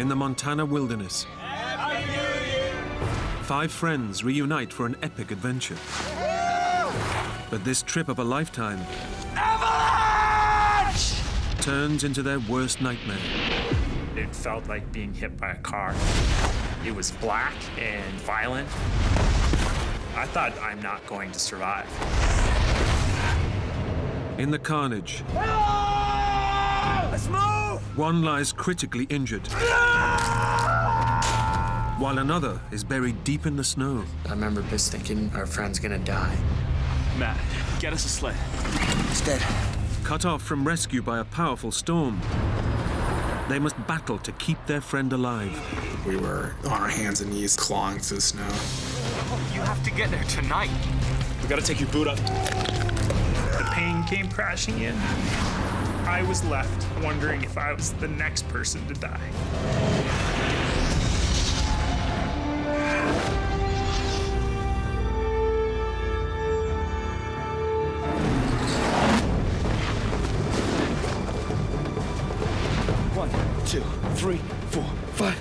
In the Montana wilderness, 5 friends reunite for an epic adventure. But this trip of a lifetime Avalanche! turns into their worst nightmare. It felt like being hit by a car. It was black and violent. I thought, I'm not going to survive. In the carnage, Let's move! one lies critically injured, while another is buried deep in the snow. I remember just thinking our friend's gonna die. Matt, get us a sled. It's dead. Cut off from rescue by a powerful storm, they must battle to keep their friend alive. We were on our hands and knees clawing through the snow. You have to get there tonight. We gotta take your boot up. The pain came crashing in. I was left wondering if I was the next person to die. One, two, three, four, five.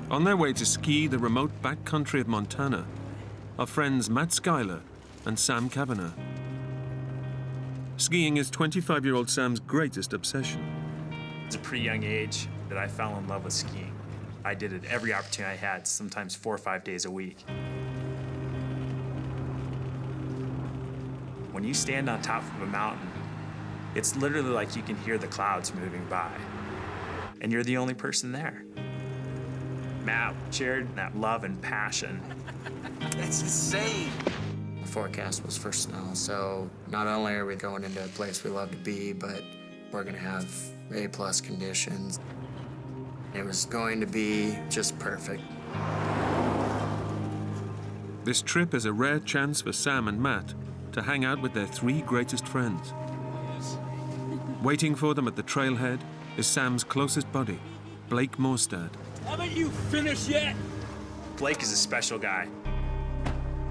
On their way to ski the remote backcountry of Montana are friends Matt Schuyler and Sam Kavanagh. Skiing is 25-year-old Sam's greatest obsession. It was a pretty young age that I fell in love with skiing. I did it every opportunity I had, sometimes 4 or 5 days a week. When you stand on top of a mountain, it's literally like you can hear the clouds moving by, and you're the only person there. Matt shared that love and passion. That's insane. The forecast was for snow, so not only are we going into a place we love to be, but we're gonna have A+ conditions. It was going to be just perfect. This trip is a rare chance for Sam and Matt to hang out with their 3 greatest friends. Waiting for them at the trailhead is Sam's closest buddy, Blake Morstad. Haven't you finished yet? Blake is a special guy.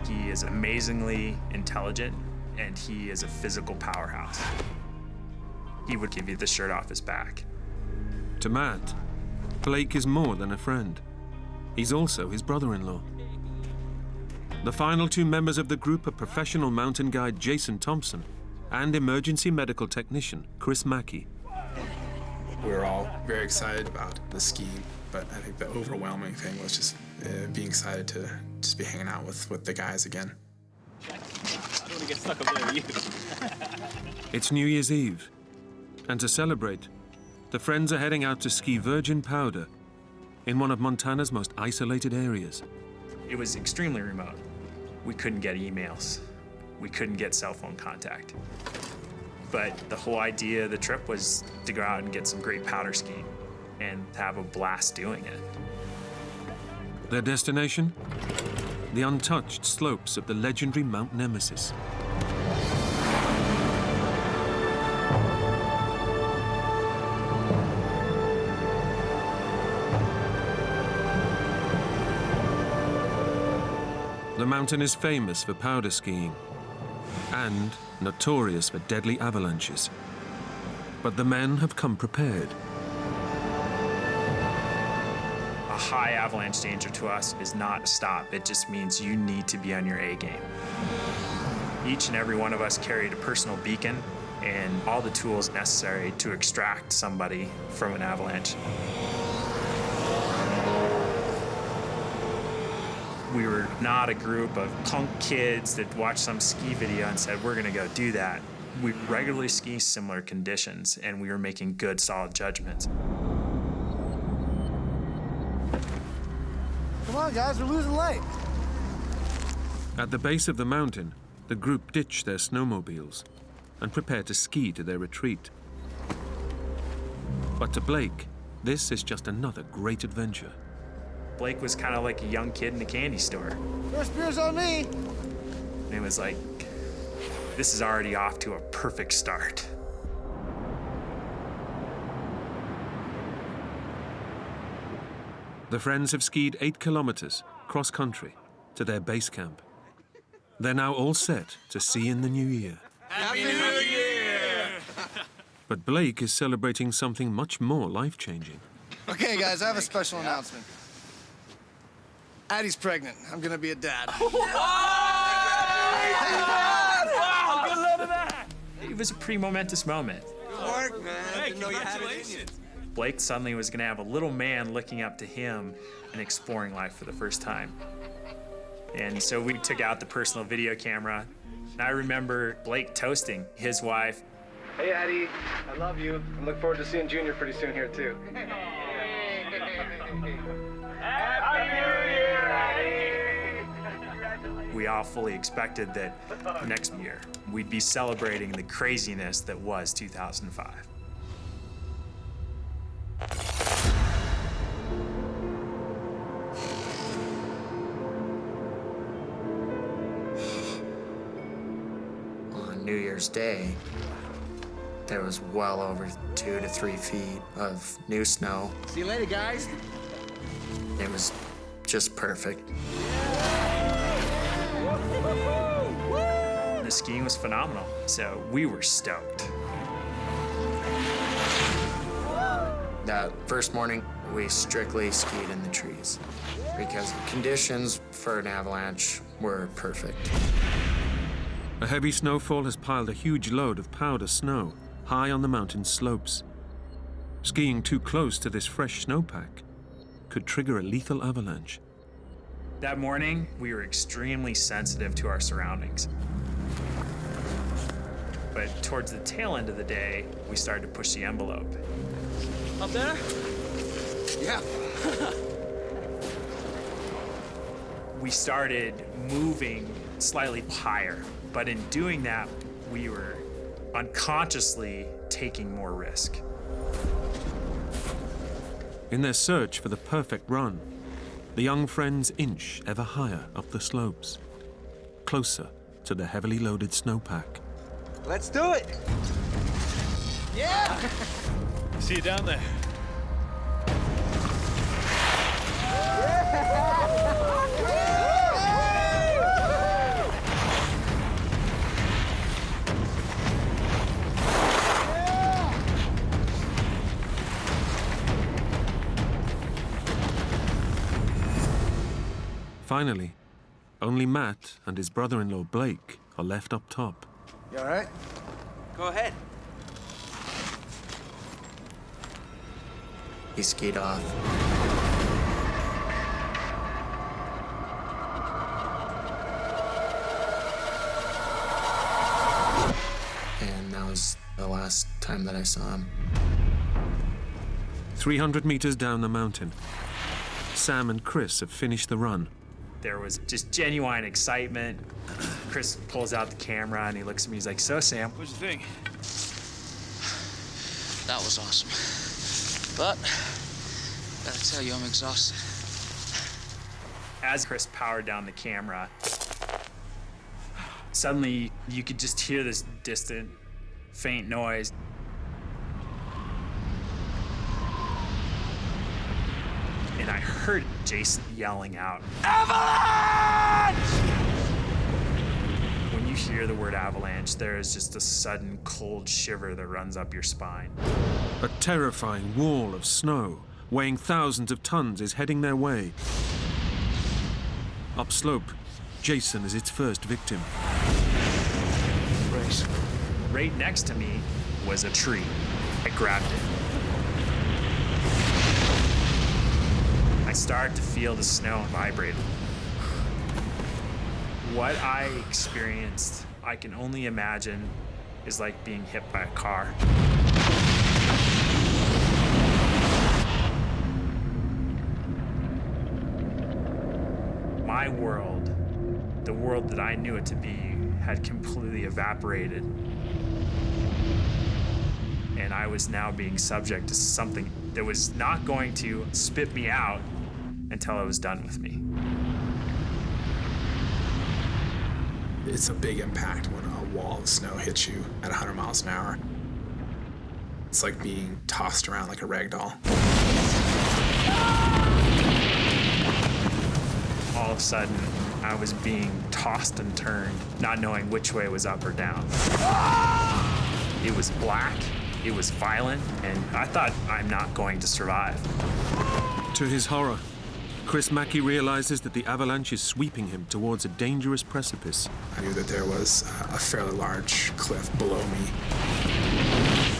He is amazingly intelligent, and he is a physical powerhouse. He would give you the shirt off his back. To Matt, Blake is more than a friend. He's also his brother-in-law. The final 2 members of the group are professional mountain guide Jason Thompson and emergency medical technician Chris Mackey. We were all very excited about the skiing, but I think the overwhelming thing was just being excited to just be hanging out with the guys again. I don't want to get stuck up there with you. It's New Year's Eve, and to celebrate, the friends are heading out to ski virgin powder in one of Montana's most isolated areas. It was extremely remote. We couldn't get emails. We couldn't get cell phone contact. But the whole idea of the trip was to go out and get some great powder skiing and have a blast doing it. Their destination? The untouched slopes of the legendary Mount Nemesis. The mountain is famous for powder skiing and notorious for deadly avalanches. But the men have come prepared. A high avalanche danger to us is not a stop. It just means you need to be on your A game. Each and every one of us carried a personal beacon and all the tools necessary to extract somebody from an avalanche. We were not a group of punk kids that watched some ski video and said, we're gonna go do that. We regularly ski similar conditions, and we were making good, solid judgments. Come on, guys, we're losing light. At the base of the mountain, the group ditch their snowmobiles and prepare to ski to their retreat. But to Blake, this is just another great adventure. Blake was kind of like a young kid in a candy store. First beer's on me. And it was like, this is already off to a perfect start. The friends have skied 8 kilometers cross-country to their base camp. They're now all set to see in the new year. Happy New Year! But Blake is celebrating something much more life-changing. Okay, guys, I have a special announcement. Addie's pregnant. I'm gonna be a dad. It was a pretty momentous moment. Good work, man. Hey, congratulations. Blake suddenly was gonna have a little man looking up to him and exploring life for the first time. And so we took out the personal video camera. And I remember Blake toasting his wife. Hey, Addie, I love you. I look forward to seeing Junior pretty soon here, too. Happy New Year, Eddie! We all fully expected that next year we'd be celebrating the craziness that was 2005. On New Year's Day, there was well over 2 to 3 feet of new snow. See you later, guys. It was just perfect. The skiing was phenomenal, so we were stoked. That first morning, we strictly skied in the trees because the conditions for an avalanche were perfect. A heavy snowfall has piled a huge load of powder snow high on the mountain slopes. Skiing too close to this fresh snowpack could trigger a lethal avalanche. That morning, we were extremely sensitive to our surroundings. But towards the tail end of the day, we started to push the envelope. Up there? Yeah. We started moving slightly higher, but in doing that, we were unconsciously taking more risk. In their search for the perfect run, the young friends inch ever higher up the slopes, closer to the heavily loaded snowpack. Let's do it. Yeah! See you down there. Finally, only Matt and his brother-in-law Blake are left up top. You all right? Go ahead. He skied off. And that was the last time that I saw him. 300 meters down the mountain, Sam and Chris have finished the run. There was just genuine excitement. Chris pulls out the camera and he looks at me, he's like, "So, Sam, What'd you think? That was awesome. But, gotta tell you, I'm exhausted. As Chris powered down the camera, suddenly you could just hear this distant, faint noise. And I heard Jason yelling out, "Avalanche!" When you hear the word avalanche, there is just a sudden cold shiver that runs up your spine. A terrifying wall of snow, weighing thousands of tons, is heading their way. Upslope, Jason is its first victim. Brace. Right next to me was a tree. I grabbed it. I started to feel the snow vibrate. What I experienced, I can only imagine, is like being hit by a car. My world, the world that I knew it to be, had completely evaporated. And I was now being subject to something that was not going to spit me out until it was done with me. It's a big impact when a wall of snow hits you at 100 miles an hour. It's like being tossed around like a rag doll. All of a sudden, I was being tossed and turned, not knowing which way was up or down. It was black, it was violent, and I thought, I'm not going to survive. To his horror, Chris Mackey realizes that the avalanche is sweeping him towards a dangerous precipice. I knew that there was a fairly large cliff below me.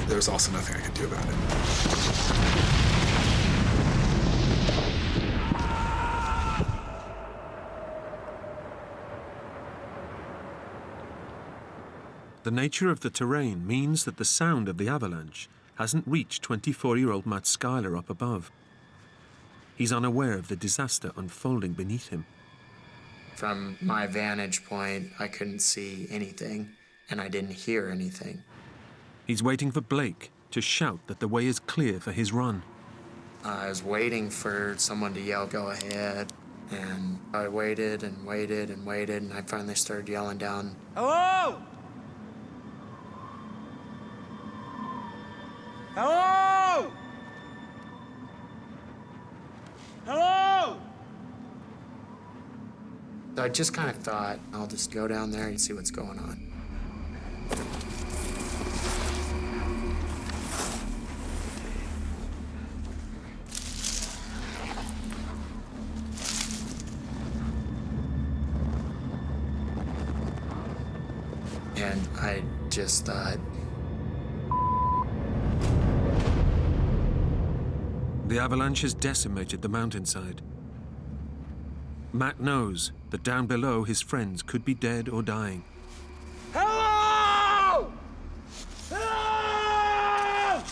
There was also nothing I could do about it. The nature of the terrain means that the sound of the avalanche hasn't reached 24-year-old Matt Schuyler up above. He's unaware of the disaster unfolding beneath him. From my vantage point, I couldn't see anything, and I didn't hear anything. He's waiting for Blake to shout that the way is clear for his run. I was waiting for someone to yell, "Go ahead," and I waited and waited and waited, and I finally started yelling down, Hello? Hello? Hello? So I just kind of thought, I'll just go down there and see what's going on. And I just thought, The avalanche has decimated the mountainside. Matt knows that down below his friends could be dead or dying. Hello? Hello?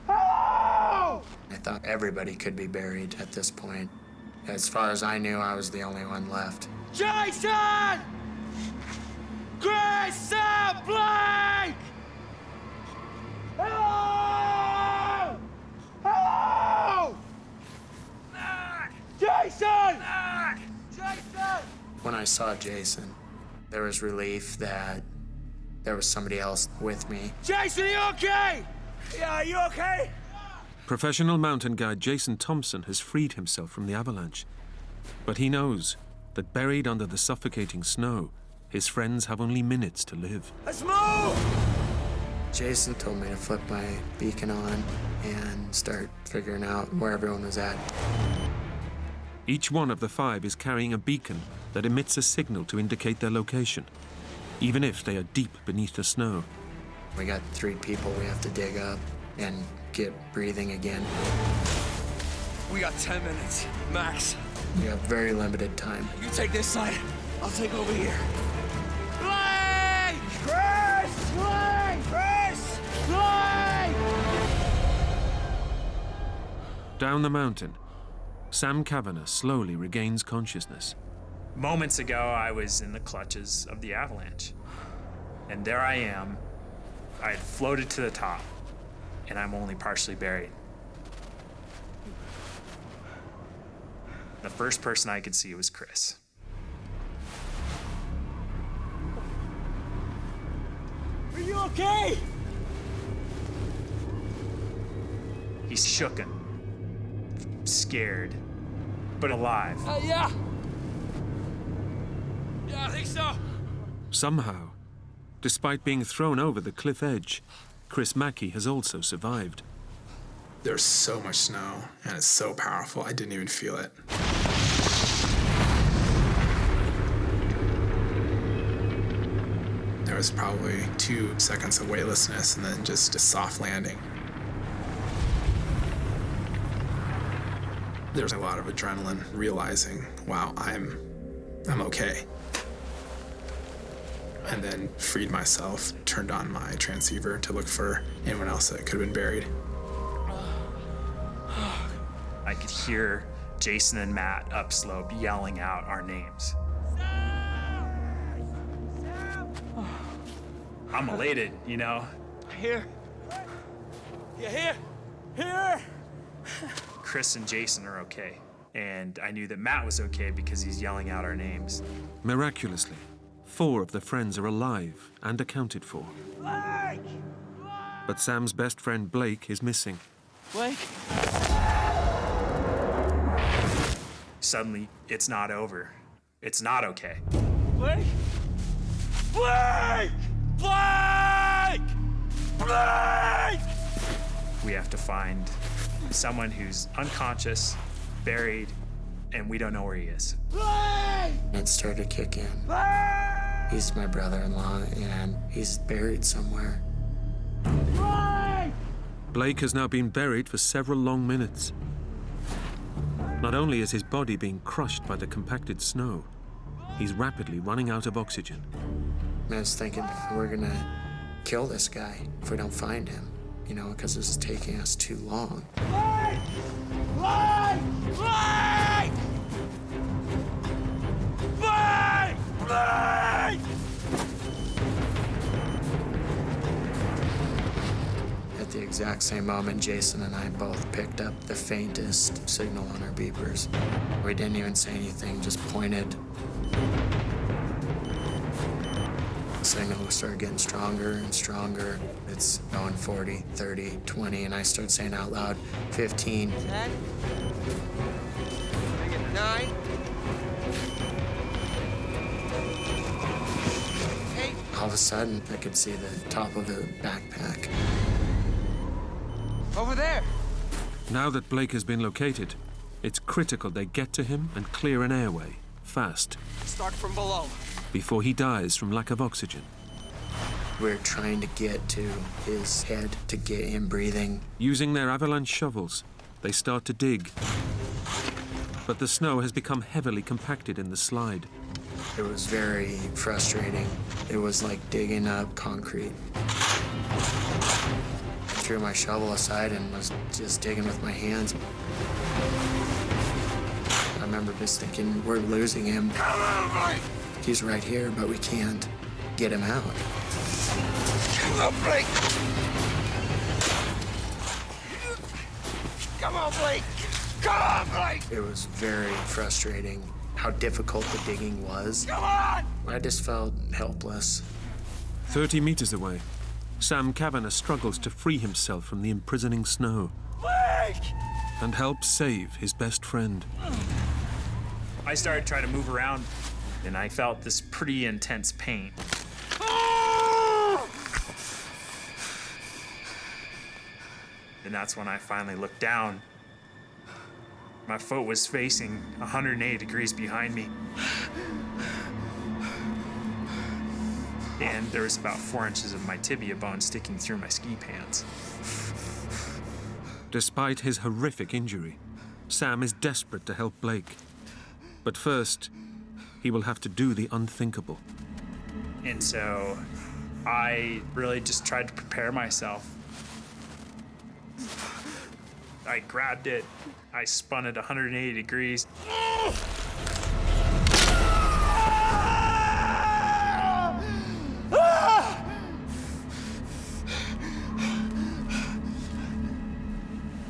Hello? I thought everybody could be buried at this point. As far as I knew, I was the only one left. Jason! Chris and Blake! Hello! Hello! Jason! Jason! When I saw Jason, there was relief that there was somebody else with me. Jason, are you okay? Yeah, are you okay? Professional mountain guide Jason Thompson has freed himself from the avalanche. But he knows that buried under the suffocating snow, his friends have only minutes to live. Let's move! Jason told me to flip my beacon on and start figuring out where everyone was at. Each one of the 5 is carrying a beacon that emits a signal to indicate their location, even if they are deep beneath the snow. We got 3 people we have to dig up and get breathing again. We got 10 minutes, max. We have very limited time. You take this side, I'll take over here. Blake! Chris! Blake! Chris! Blake! Down the mountain, Sam Kavanagh slowly regains consciousness. Moments ago, I was in the clutches of the avalanche. And there I am. I had floated to the top, and I'm only partially buried. The first person I could see was Chris. Are you okay? He's shooken, scared, but alive. Yeah. Yeah, I think so. Somehow, despite being thrown over the cliff edge, Chris Mackey has also survived. There's so much snow, and it's so powerful, I didn't even feel it. There was probably 2 seconds of weightlessness and then just a soft landing. There's a lot of adrenaline, realizing, wow, I'm okay. And then freed myself, turned on my transceiver to look for anyone else that could have been buried. I could hear Jason and Matt upslope yelling out our names. I'm elated, you know? Here. You here? Here! Chris and Jason are okay, and I knew that Matt was okay because he's yelling out our names. Miraculously, 4 of the friends are alive and accounted for. Blake! But Sam's best friend Blake is missing. Blake? Suddenly, it's not over. It's not okay. Blake? Blake! Blake! Blake! We have to find someone who's unconscious, buried, and we don't know where he is. Blake! It started to kick in. Blake! He's my brother-in-law, and he's buried somewhere. Blake! Blake has now been buried for several long minutes. Not only is his body being crushed by the compacted snow, he's rapidly running out of oxygen. I was thinking, we're gonna kill this guy if we don't find him, you know, because this is taking us too long. Blake! Blake! Blake! Blake! Blake! At the exact same moment, Jason and I both picked up the faintest signal on our beepers. We didn't even say anything, just pointed. The signal started getting stronger and stronger. It's going 40, 30, 20, and I start saying out loud, 15. 10. 9. 8. All of a sudden, I could see the top of the backpack. Over there. Now that Blake has been located, it's critical they get to him and clear an airway, fast, Start from below. before he dies from lack of oxygen. We're trying to get to his head to get him breathing. Using their Avalanche shovels, they start to dig. But the snow has become heavily compacted in the slide. It was very frustrating. It was like digging up concrete. I threw my shovel aside and was just digging with my hands. I remember just thinking, we're losing him. He's right here, but we can't get him out. Come on, Blake! Come on, Blake! Come on, Blake! It was very frustrating how difficult the digging was. Come on! I just felt helpless. 30 meters away, Sam Kavanagh struggles to free himself from the imprisoning snow Blake! and help save his best friend. I started trying to move around, and I felt this pretty intense pain. And that's when I finally looked down. My foot was facing 180 degrees behind me. And there was about 4 inches of my tibia bone sticking through my ski pants. Despite his horrific injury, Sam is desperate to help Blake. But first, he will have to do the unthinkable. And so I really just tried to prepare myself. I grabbed it, I spun it 180 degrees.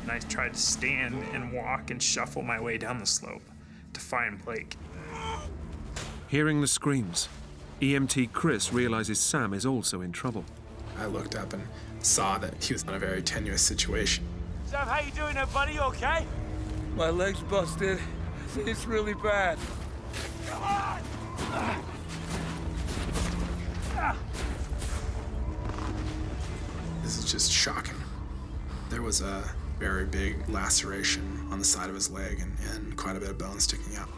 And I tried to stand and walk and shuffle my way down the slope to find Blake. Hearing the screams, EMT Chris realizes Sam is also in trouble. I looked up and saw that he was in a very tenuous situation. Sam, how you doing there, buddy? You okay? My leg's busted. It's really bad. Come on! This is just shocking. There was a very big laceration on the side of his leg and quite a bit of bone sticking out.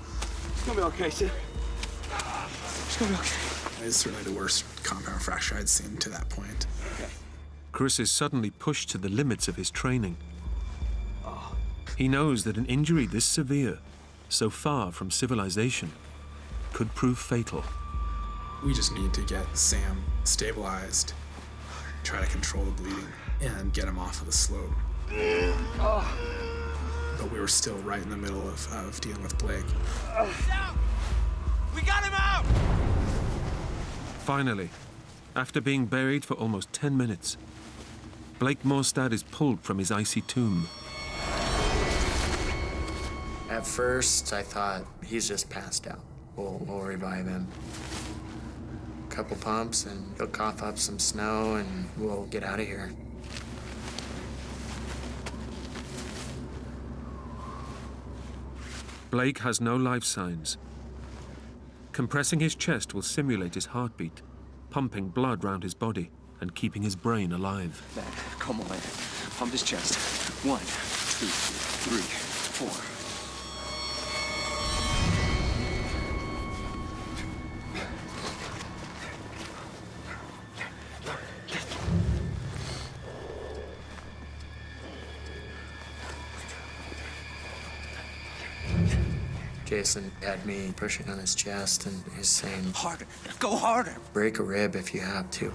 It's gonna be okay, Sid. It's gonna be okay. It's certainly the worst compound fracture I'd seen to that point. Chris is suddenly pushed to the limits of his training. He knows that an injury this severe, so far from civilization, could prove fatal. We just need to get Sam stabilized, try to control the bleeding, and get him off of the slope. But we were still right in the middle of dealing with Blake. We got him out! Finally, after being buried for almost 10 minutes, Blake Morstad is pulled from his icy tomb. At first, I thought he's just passed out. We'll revive him. Couple pumps and he'll cough up some snow and we'll get out of here. Blake has no life signs. Compressing his chest will simulate his heartbeat, pumping blood round his body and keeping his brain alive. Man, come on. Pump his chest. 1, 2, 3, 4. Jason had me pushing on his chest, and he's saying, Harder. Go harder. break a rib if you have to.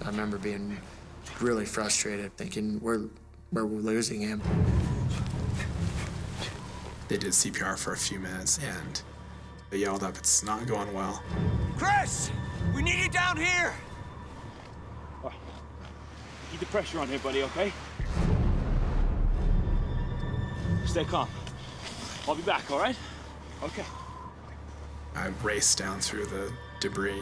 I remember being really frustrated, thinking we're losing him. They did CPR for a few minutes, and they yelled up, "It's not going well." Chris! We need you down here! Keep the pressure on here, buddy, okay? Stay calm. I'll be back, all right? Okay. I raced down through the debris.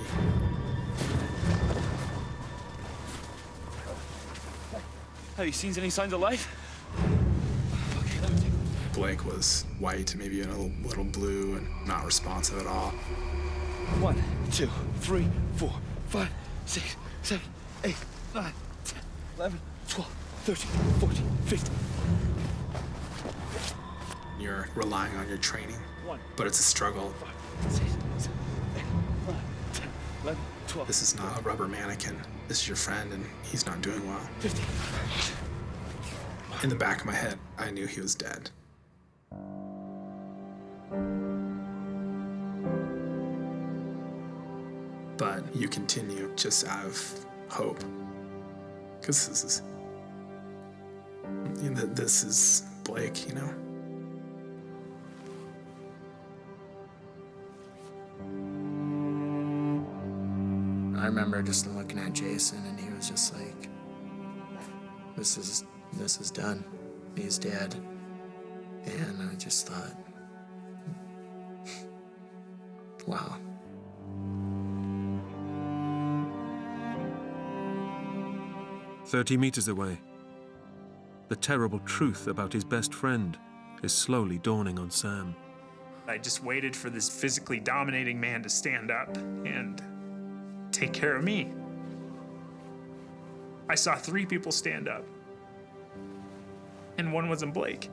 Have you seen any signs of life? Blake was white, maybe a little blue, and not responsive at all. 1, 2, 3, 4, 5, 6, 7, 8, 9, 10, 11, 12, 13, 14, 15. You're relying on your training, but it's a struggle. 6, 7, 8, 9, 10, 11, 12. This is not a rubber mannequin. This is your friend, and he's not doing well. 15. In the back of my head, I knew he was dead. But you continue just out of hope. Because this is Blake, you know? I remember just looking at Jason, and he was just like, this is done. He's dead. And I just thought, wow. "30 meters away, the terrible truth about his best friend is slowly dawning on Sam. I just waited for this physically dominating man to stand up and take care of me. I saw 3 people stand up, and one wasn't Blake.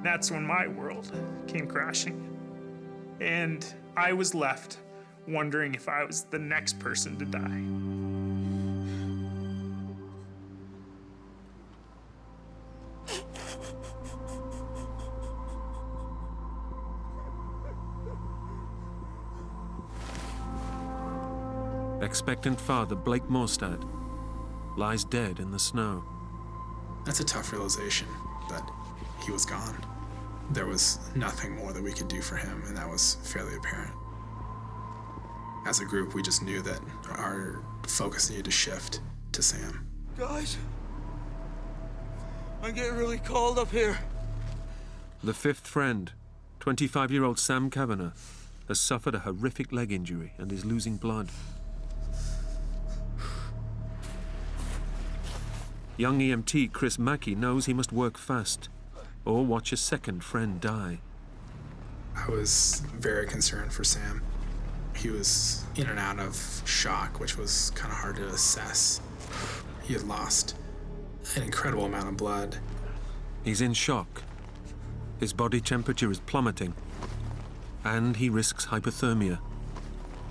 That's when my world came crashing, and I was left wondering if I was the next person to die. Expectant father Blake Morstad lies dead in the snow. That's a tough realization, but he was gone. There was nothing more that we could do for him, and that was fairly apparent. As a group, we just knew that our focus needed to shift to Sam. Guys, I'm getting really cold up here. The 5th friend, 25-year-old Sam Kavanagh, has suffered a horrific leg injury and is losing blood. Young EMT Chris Mackey knows he must work fast or watch a second friend die. I was very concerned for Sam. He was in and out of shock, which was kind of hard to assess. He had lost an incredible amount of blood. He's in shock. His body temperature is plummeting, and he risks hypothermia.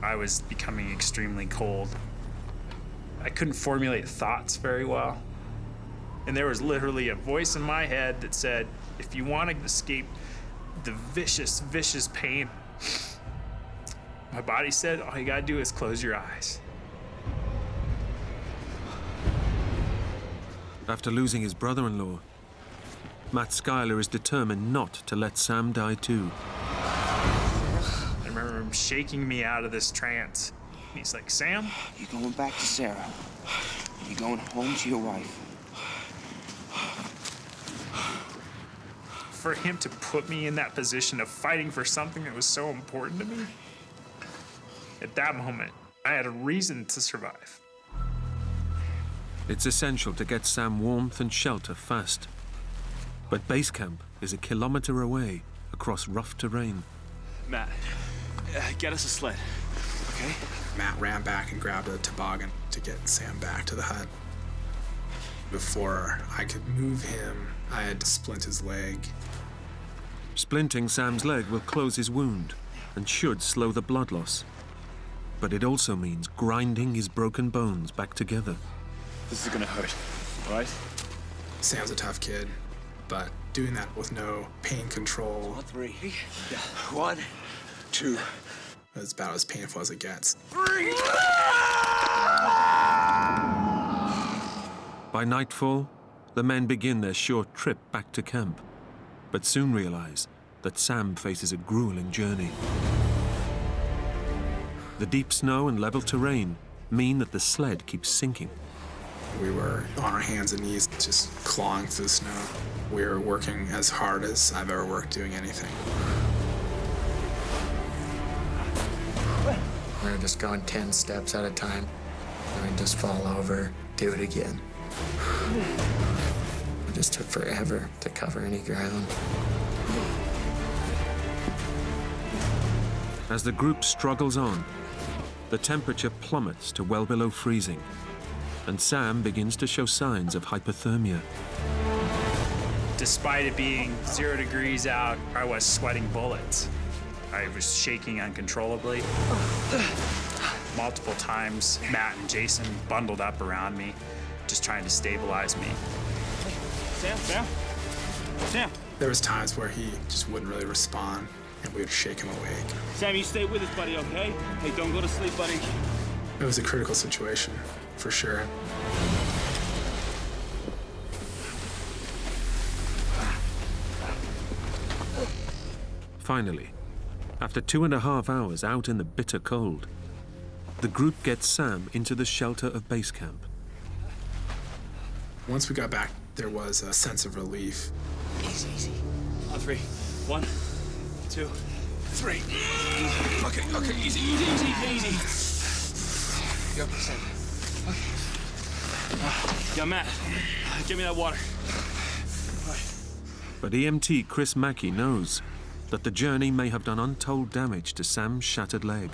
I was becoming extremely cold. I couldn't formulate thoughts very well. And there was literally a voice in my head that said, if you want to escape the vicious, vicious pain, my body said, all you gotta do is close your eyes. After losing his brother-in-law, Matt Schuyler is determined not to let Sam die too. I remember him shaking me out of this trance. And he's like, Sam? You're going back to Sarah. You're going home to your wife. For him to put me in that position of fighting for something that was so important to me, at that moment, I had a reason to survive. It's essential to get Sam warmth and shelter fast. But base camp is a kilometer away across rough terrain. Matt, get us a sled, okay? Matt ran back and grabbed a toboggan to get Sam back to the hut. Before I could move him, I had to splint his leg. Splinting Sam's leg will close his wound and should slow the blood loss. But it also means grinding his broken bones back together. This is gonna hurt, all right? Sam's a tough kid, but doing that with no pain control. 3. Yeah. 1, 2. Is about as painful as it gets. 3. By nightfall, the men begin their short trip back to camp, but soon realize that Sam faces a grueling journey. The deep snow and level terrain mean that the sled keeps sinking. We were on our hands and knees, just clawing through the snow. We were working as hard as I've ever worked doing anything. We were just going 10 steps at a time, and we'd just fall over, do it again. It just took forever to cover any ground. As the group struggles on, the temperature plummets to well below freezing, and Sam begins to show signs of hypothermia. Despite it being 0 degrees out, I was sweating bullets. I was shaking uncontrollably. Multiple times, Matt and Jason bundled up around me, just trying to stabilize me. Sam! There was times where he just wouldn't really respond, and we would shake him awake. Sam, you stay with us, buddy, okay? Hey, don't go to sleep, buddy. It was a critical situation, for sure. Finally, after 2.5 hours out in the bitter cold, the group gets Sam into the shelter of base camp. Once we got back, there was a sense of relief. Easy, easy. On 3. 1, 2, 3. Okay, easy. Go, Sam. Yo, Matt, give me that water. But EMT Chris Mackey knows that the journey may have done untold damage to Sam's shattered leg.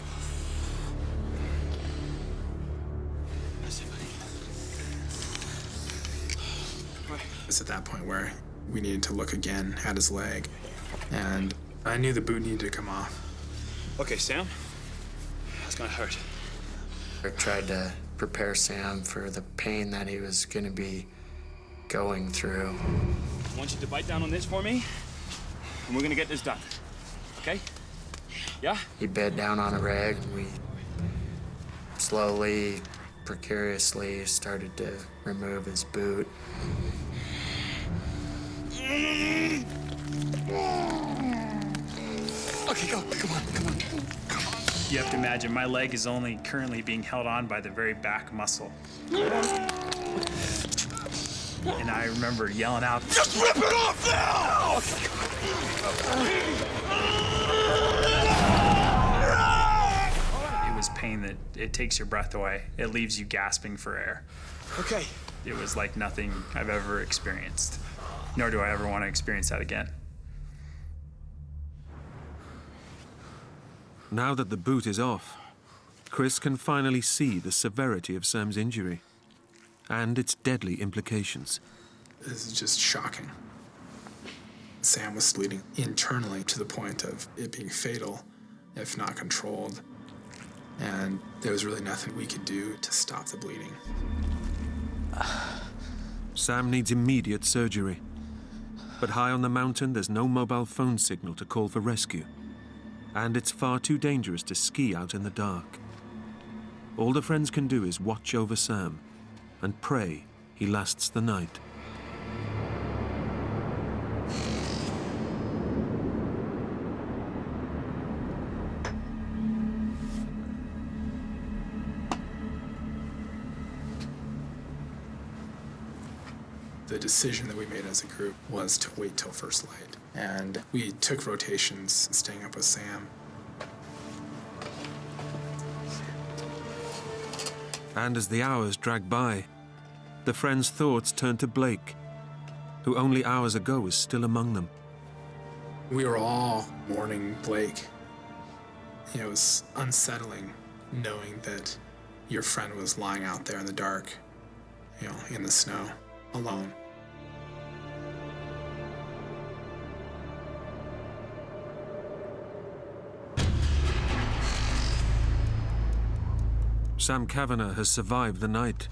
It's at that point where we needed to look again at his leg, and I knew the boot needed to come off. Okay, Sam, that's gonna hurt. I tried to prepare Sam for the pain that he was going to be going through. I want you to bite down on this for me, and we're gonna get this done, okay? Yeah? He bed down on a rag, and we slowly, precariously started to remove his boot. Okay, go. Come on. You have to imagine my leg is only currently being held on by the very back muscle. And I remember yelling out, Just rip it off now! It was pain that it takes your breath away. It leaves you gasping for air. Okay. It was like nothing I've ever experienced, nor do I ever want to experience that again. Now that the boot is off, Chris can finally see the severity of Sam's injury and its deadly implications. This is just shocking. Sam was bleeding internally to the point of it being fatal, if not controlled. And there was really nothing we could do to stop the bleeding. Sam needs immediate surgery. But high on the mountain, there's no mobile phone signal to call for rescue. And it's far too dangerous to ski out in the dark. All the friends can do is watch over Sam and pray he lasts the night. The decision that we made as a group was to wait till first light. And we took rotations staying up with Sam. And as the hours dragged by, the friends' thoughts turned to Blake, who only hours ago was still among them. We were all mourning Blake. It was unsettling knowing that your friend was lying out there in the dark, in the snow, alone. Sam Kavanagh has survived the night,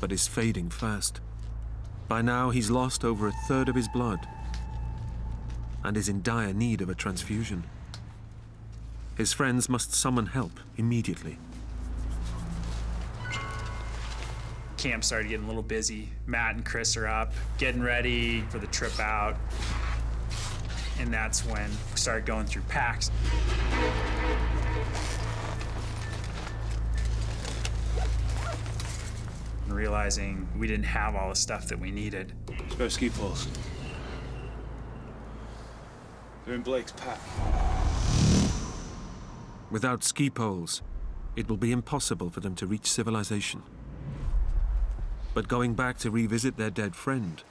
but is fading fast. By now, he's lost over a third of his blood and is in dire need of a transfusion. His friends must summon help immediately. Camp started getting a little busy. Matt and Chris are up, getting ready for the trip out. And that's when we started going through packs. And realizing we didn't have all the stuff that we needed. Spare ski poles. They're in Blake's pack. Without ski poles, it will be impossible for them to reach civilization. But going back to revisit their dead friend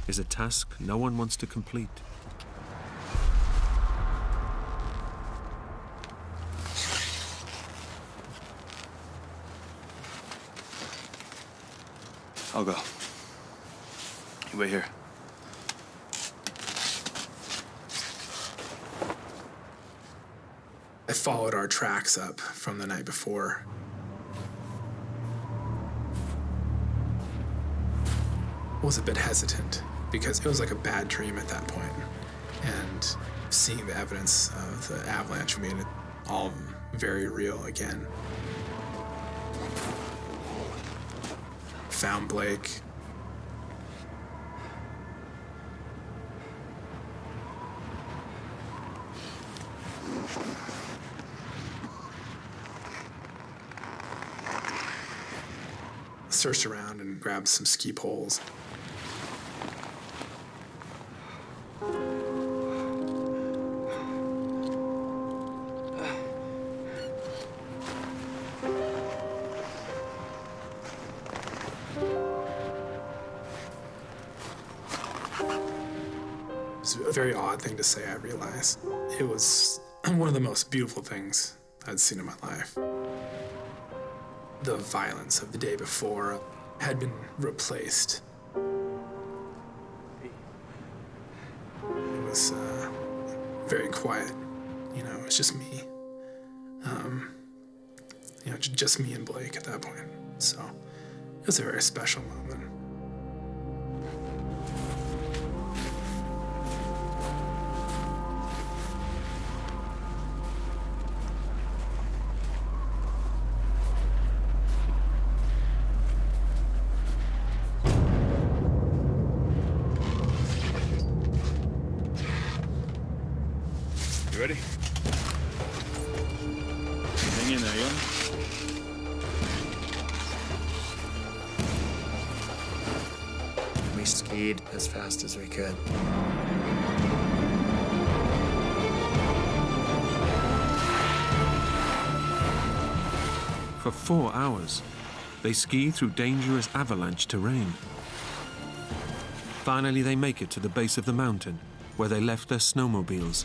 is a task no one wants to complete. I'll go. You wait here. I followed our tracks up from the night before. I was a bit hesitant because it was like a bad dream at that point. And seeing the evidence of the avalanche made it all very real again. Found Blake. Searched around and grabbed some ski poles. It's a very odd thing to say, I realize. It was one of the most beautiful things I'd seen in my life. The violence of the day before had been replaced. It was very quiet. It was just me. Just me and Blake at that point. So it was a very special moment. You ready? Hang in there, young. We skied as fast as we could. For 4 hours, they ski through dangerous avalanche terrain. Finally, they make it to the base of the mountain, where they left their snowmobiles.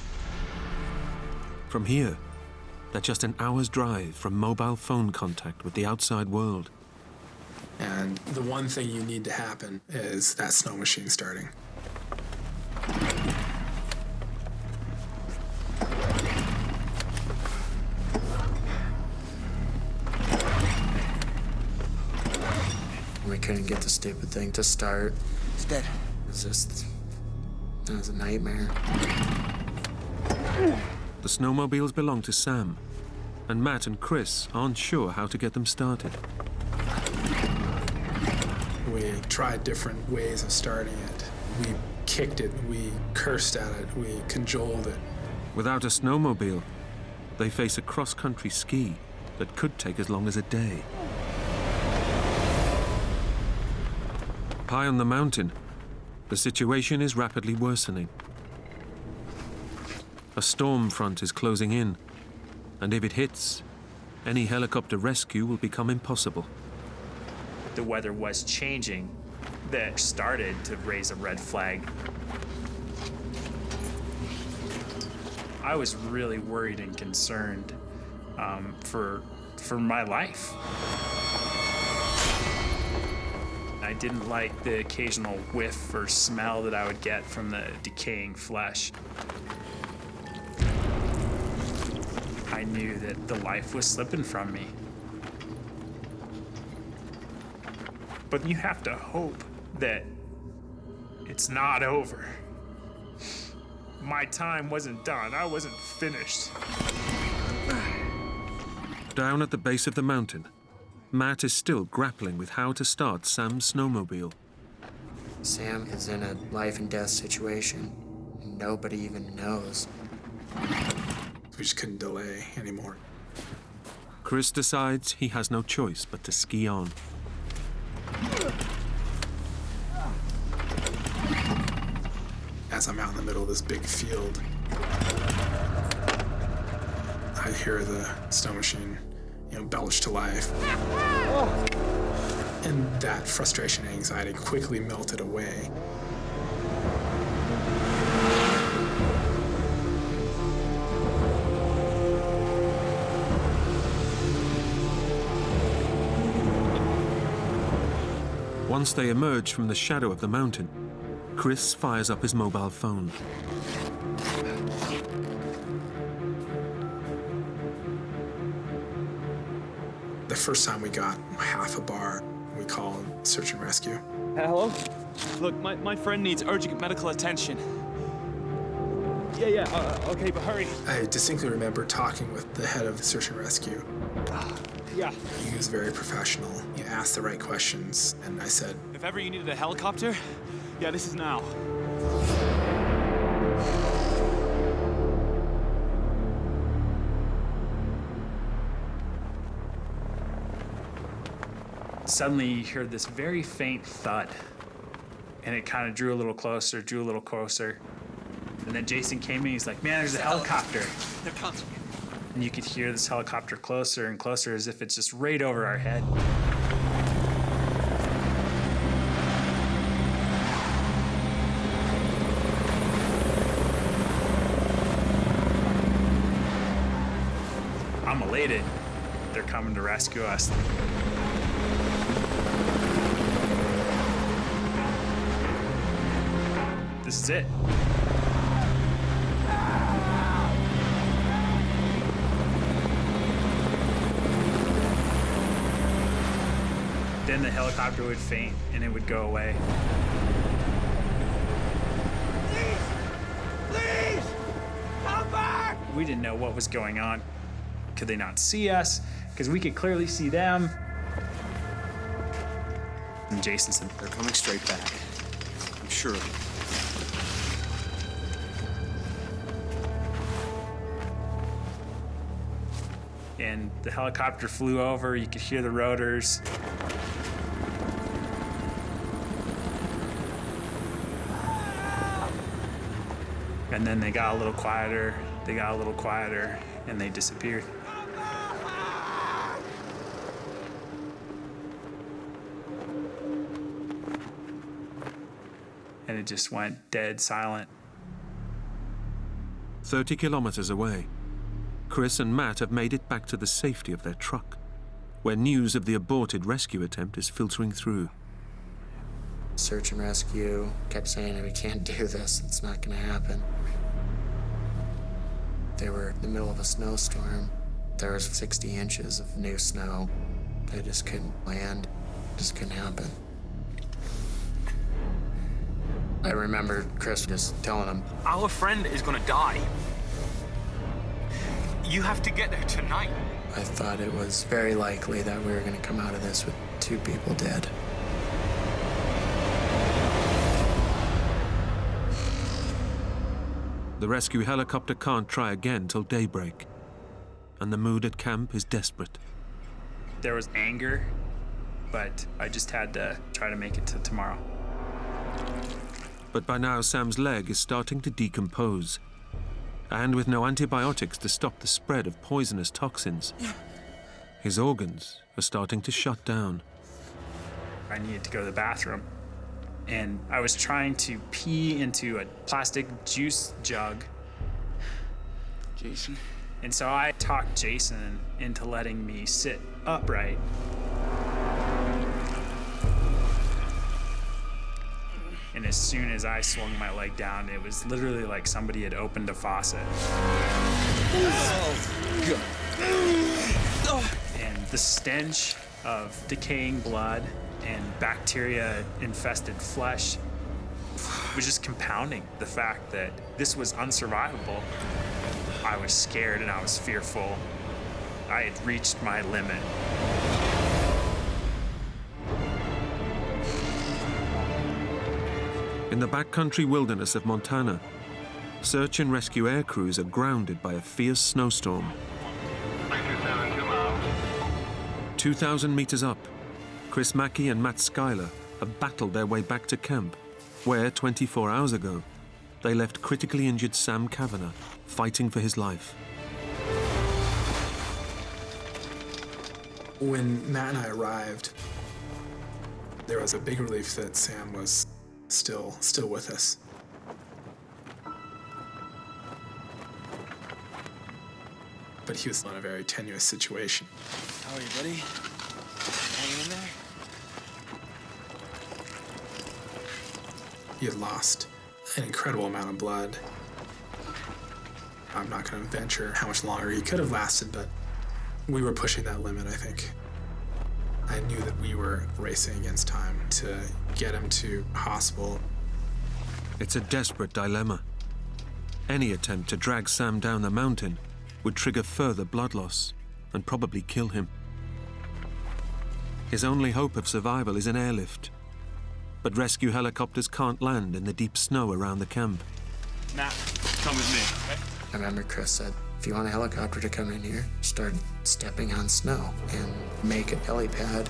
From here, they're just an hour's drive from mobile phone contact with the outside world. And the one thing you need to happen is that snow machine starting. We couldn't get the stupid thing to start. It's dead. It was a nightmare. The snowmobiles belong to Sam, and Matt and Chris aren't sure how to get them started. We tried different ways of starting it. We kicked it, we cursed at it, we cajoled it. Without a snowmobile, they face a cross-country ski that could take as long as a day. High on the mountain, The situation is rapidly worsening. A storm front is closing in, and if it hits, any helicopter rescue will become impossible. The weather was changing. That started to raise a red flag. I was really worried and concerned for my life. I didn't like the occasional whiff or smell that I would get from the decaying flesh. I knew that the life was slipping from me. But you have to hope that it's not over. My time wasn't done. I wasn't finished. Down at the base of the mountain, Matt is still grappling with how to start Sam's snowmobile. Sam is in a life and death situation. Nobody even knows. We just couldn't delay anymore. Chris decides he has no choice but to ski on. As I'm out in the middle of this big field, I hear the snow machine, belch to life. And that frustration and anxiety quickly melted away. Once they emerge from the shadow of the mountain, Chris fires up his mobile phone. The first time we got half a bar, we called search and rescue. Hello? Look, my friend needs urgent medical attention. Yeah, okay, but hurry. I distinctly remember talking with the head of search and rescue. Yeah. He was very professional. He asked the right questions, and I said, If ever you needed a helicopter, yeah, this is now. Suddenly you hear this very faint thud, and it kind of drew a little closer, And then Jason came in, he's like, man, there's a helicopter. They're coming. And you could hear this helicopter closer and closer as if it's just right over our head. I'm elated. They're coming to rescue us. This is it. Then the helicopter would faint and it would go away. Please! Come back! We didn't know what was going on. Could they not see us? Because we could clearly see them. And Jason said, They're coming straight back. I'm sure of it. and the helicopter flew over. You could hear the rotors. And then they got a little quieter, and they disappeared. And it just went dead silent. 30 kilometers away, Chris and Matt have made it back to the safety of their truck, where news of the aborted rescue attempt is filtering through. Search and rescue kept saying, we can't do this, it's not gonna happen. They were in the middle of a snowstorm. There was 60 inches of new snow. They just couldn't land, just couldn't happen. I remember Chris just telling them, our friend is gonna die. You have to get there tonight. I thought it was very likely that we were gonna come out of this with 2 people dead. The rescue helicopter can't try again till daybreak, and the mood at camp is desperate. There was anger, but I just had to try to make it to tomorrow. But by now, Sam's leg is starting to decompose. And with no antibiotics to stop the spread of poisonous toxins, his organs are starting to shut down. I needed to go to the bathroom, and I was trying to pee into a plastic juice jug. Jason. And so I talked Jason into letting me sit upright. And as soon as I swung my leg down, it was literally like somebody had opened a faucet. And the stench of decaying blood and bacteria-infested flesh was just compounding the fact that this was unsurvivable. I was scared and I was fearful. I had reached my limit. In the backcountry wilderness of Montana, search and rescue air crews are grounded by a fierce snowstorm. 2,000 meters up, Chris Mackey and Matt Schuyler have battled their way back to camp, where 24 hours ago, they left critically injured Sam Kavanagh fighting for his life. When Matt and I arrived, there was a big relief that Sam was still with us. But he was in a very tenuous situation. How are you, buddy? Hanging in there? He had lost an incredible amount of blood. I'm not going to venture how much longer he could have lasted, but we were pushing that limit, I think. I knew that we were racing against time to get him to hospital. It's a desperate dilemma. Any attempt to drag Sam down the mountain would trigger further blood loss and probably kill him. His only hope of survival is an airlift, but rescue helicopters can't land in the deep snow around the camp. Matt, come with me, okay? I remember Chris said, if you want a helicopter to come in here, start stepping on snow and make a helipad.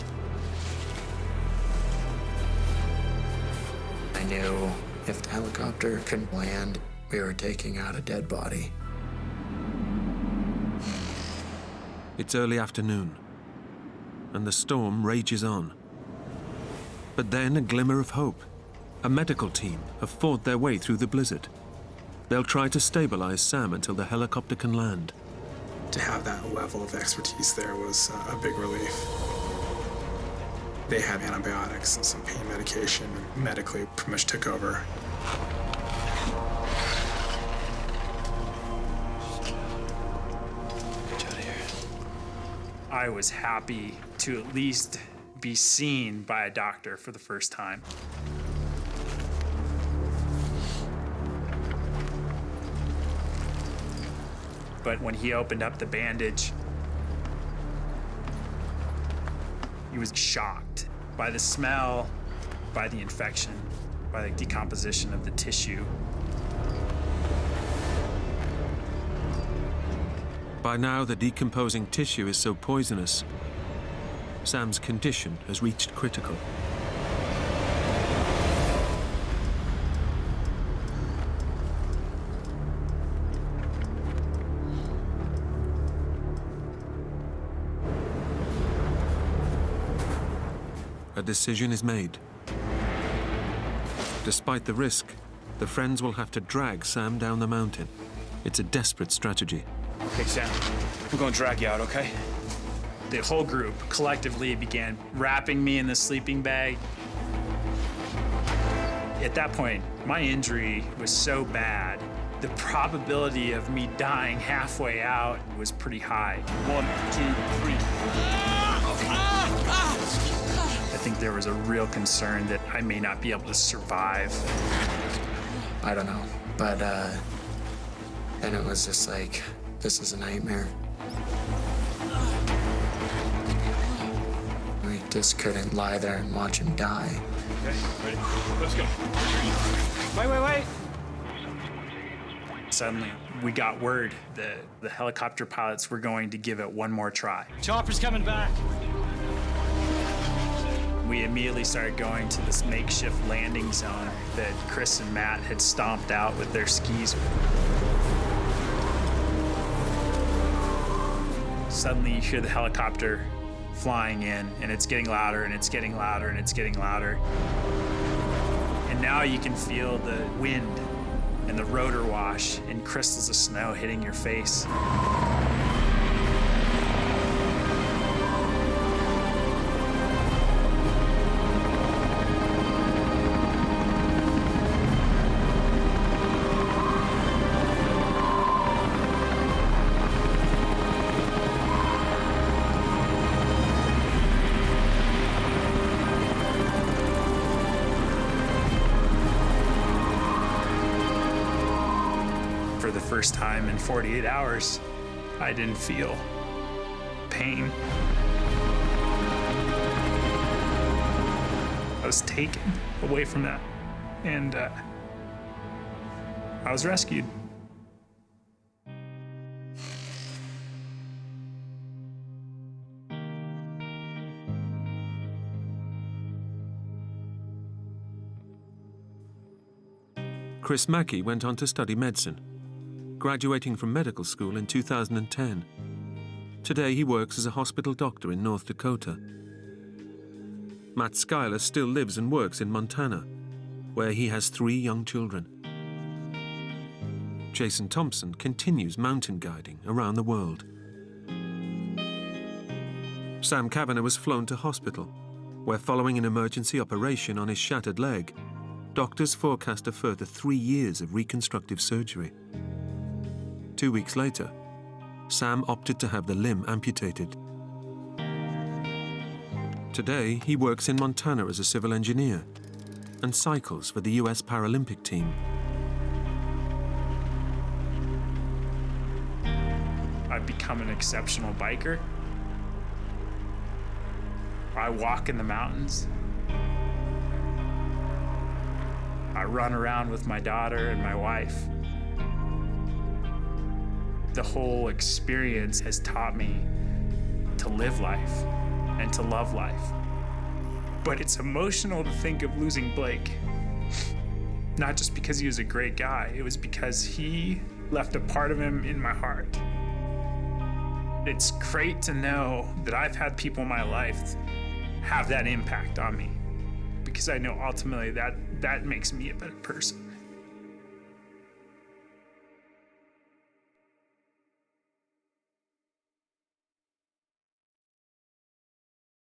I knew if the helicopter couldn't land, we were taking out a dead body. It's early afternoon, and the storm rages on. But then a glimmer of hope. A medical team have fought their way through the blizzard. They'll try to stabilize Sam until the helicopter can land. To have that level of expertise there was a big relief. They had antibiotics and some pain medication, and medically pretty much took over. I was happy to at least be seen by a doctor for the first time. But when he opened up the bandage, he was shocked by the smell, by the infection, by the decomposition of the tissue. By now, the decomposing tissue is so poisonous, Sam's condition has reached critical. A decision is made. Despite the risk, the friends will have to drag Sam down the mountain. It's a desperate strategy. Okay, Sam, we're gonna drag you out, okay? The whole group collectively began wrapping me in the sleeping bag. At that point, my injury was so bad, the probability of me dying halfway out was pretty high. 1, 2, 3. I think there was a real concern that I may not be able to survive. I don't know, but then it was just like, this is a nightmare. We just couldn't lie there and watch him die. Okay, ready? Let's go. Wait. Suddenly, we got word that the helicopter pilots were going to give it one more try. Chopper's coming back. We immediately started going to this makeshift landing zone that Chris and Matt had stomped out with their skis. Suddenly you hear the helicopter flying in, and it's getting louder, and it's getting louder, and it's getting louder. And now you can feel the wind and the rotor wash and crystals of snow hitting your face. For the first time in 48 hours, I didn't feel pain. I was taken away from that, and I was rescued. Chris Mackey went on to study medicine, graduating from medical school in 2010. Today he works as a hospital doctor in North Dakota. Matt Schuyler still lives and works in Montana, where he has 3 young children. Jason Thompson continues mountain guiding around the world. Sam Kavanagh was flown to hospital, where following an emergency operation on his shattered leg, doctors forecast a further 3 years of reconstructive surgery. 2 weeks later, Sam opted to have the limb amputated. Today, he works in Montana as a civil engineer and cycles for the US Paralympic team. I've become an exceptional biker. I walk in the mountains. I run around with my daughter and my wife. The whole experience has taught me to live life and to love life. But it's emotional to think of losing Blake. Not just because he was a great guy, it was because he left a part of him in my heart. It's great to know that I've had people in my life have that impact on me, because I know ultimately that makes me a better person.